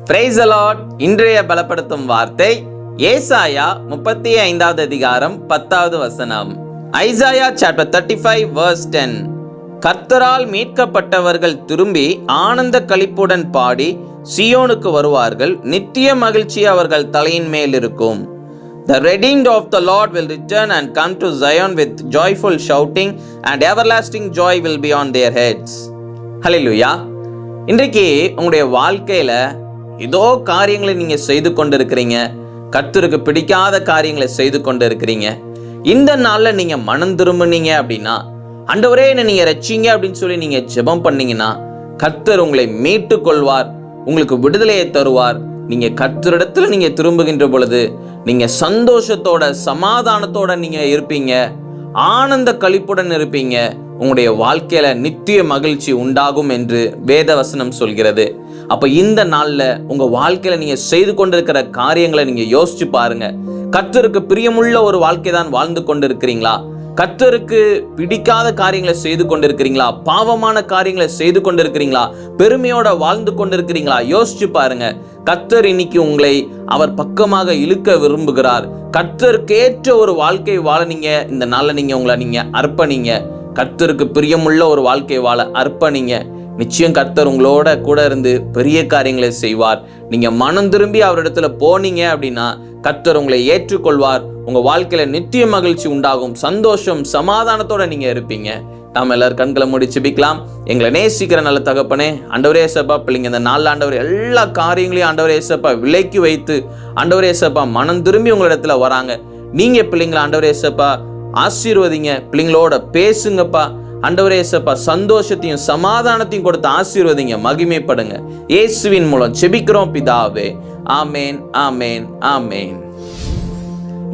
Praise the Lord. இன்றைய பலப்படுத்தும் வார்த்தை ஏசாயா 35வது அதிகாரம் 10வது வசனம். Isaiah chapter 35 verse 10. கர்த்தரால் மீட்கப்பட்டவர்கள் திரும்பி ஆனந்த களிப்புடன் பாடி சியோனுக்கு வருவார்கள், நித்திய மகிழ்ச்சி அவர்கள் தலையின் மேல் இருக்கும். The redeemed of the Lord will return and come to Zion with joyful shouting, and everlasting joy will be on their heads. Hallelujah. இன்றைக்கு உங்களுடைய வாழ்க்கையில ஏதோ காரியங்களை நீங்க செய்து கொண்டு இருக்கிறீங்க, கர்த்தருக்கு பிடிக்காத காரியங்களை செய்து கொண்டு இருக்கிறீங்க. இந்த நாள்ல நீங்க மனம் திரும்பினீங்க அப்படின்னா, ஆண்டவரே என்னை நீங்க ரட்சிங்க அப்படின்னு சொல்லி நீங்க ஜெபம் பண்ணீங்கன்னா, கர்த்தர் உங்களை மீட்டு கொள்வார், உங்களுக்கு விடுதலையை தருவார். நீங்க கர்த்தரிடத்துல நீங்க திரும்புகின்ற பொழுது நீங்க சந்தோஷத்தோட சமாதானத்தோட நீங்க இருப்பீங்க, ஆனந்த களிப்புடன் இருப்பீங்க. உங்களுடைய வாழ்க்கையில நித்திய மகிழ்ச்சி உண்டாகும் என்று வேதவசனம் சொல்கிறது. அப்ப இந்த நாள்ல உங்க வாழ்க்கையில நீங்க செய்து கொண்டிருக்கிற காரியங்களை நீங்க யோசிச்சு பாருங்க. கர்த்தருக்கு பிரியமுள்ள ஒரு வாழ்க்கை தான் வாழ்ந்து கொண்டிருக்கிறீங்களா? கர்த்தருக்கு பிடிக்காத காரியங்களை செய்து கொண்டிருக்கிறீங்களா? பாவமான காரியங்களை செய்து கொண்டிருக்கிறீங்களா? பெருமையோட வாழ்ந்து கொண்டிருக்கிறீங்களா? யோசிச்சு பாருங்க. கர்த்தர் இன்னைக்கு உங்களை அவர் பக்கமாக இழுக்க விரும்புகிறார். கர்த்தருக்கு ஏற்ற ஒரு வாழ்க்கை வாழ நீங்க இந்த நாள்ல நீங்க அர்ப்பணிங்க. கர்த்தருக்கு பிரியமுள்ள ஒரு வாழ்க்கை வாழ அர்ப்பணிங்க. நிச்சயம் கர்த்தர் உங்களோட கூட இருந்து பெரிய காரியங்களை செய்வார். நீங்க மனம் திரும்பி அவரிடத்துல போனீங்க அப்படின்னா கர்த்தர் உங்களை ஏற்றுக்கொள்வார். உங்க வாழ்க்கையில நித்திய மகிழ்ச்சி உண்டாகும், சந்தோஷம் சமாதானத்தோட நீங்க இருப்பீங்க. நாம எல்லாரும் கண்களை மூடி ஜெபிக்கலாம். எங்களை நேசிக்கிற நல்ல தகப்பனே, ஆண்டவரே இயேசுப்பா, பிள்ளைங்க இந்த நாள் ஆண்டவர் எல்லா காரியங்களையும் ஆண்டவரே இயேசுப்பா விலக்கி வைத்து ஆண்டவரே இயேசுப்பா மனம் திரும்பி உங்களிடத்துல வராங்க. நீங்க பிள்ளைங்களை ஆண்டவரே இயேசுப்பா ஆசீர்வதிங்க, பிள்ளைங்களோட பேசுங்கப்பா. ஆண்டவரே இயேசுப்பா சந்தோஷத்தையும் சமாதானத்தையும் கொடுத்து ஆசீர்வதிங்க, மகிமைப்படுங்க. இயேசுவின் மூலம் ஜெபிக்கிறோம் பிதாவே. ஆமேன், ஆமேன், ஆமேன்.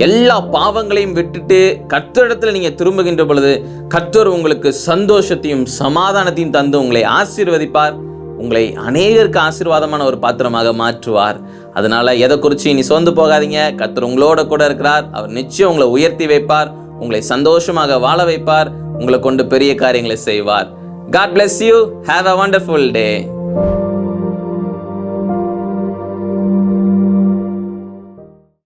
எல்லா பாவங்களையும் விட்டுட்டு கர்த்தரிடத்துல நீங்க திரும்புகின்ற பொழுது கர்த்தர் உங்களுக்கு சந்தோஷத்தையும் சமாதானத்தையும் தந்து உங்களை ஆசீர்வதிப்பார். உங்களை அநேகருக்கு ஆசீர்வாதமான ஒரு பாத்திரமாக மாற்றுவார். அதனால எதை குறிச்சு இனி சோர்ந்து போகாதீங்க. கர்த்தர் உங்களோட கூட இருக்கிறார். அவர் நிச்சயம் உங்களை உயர்த்தி வைப்பார், உங்களை சந்தோஷமாக வாழ வைப்பார், உங்களை கொண்டு பெரிய காரியங்களை செய்வார். God bless you. Have a wonderful day.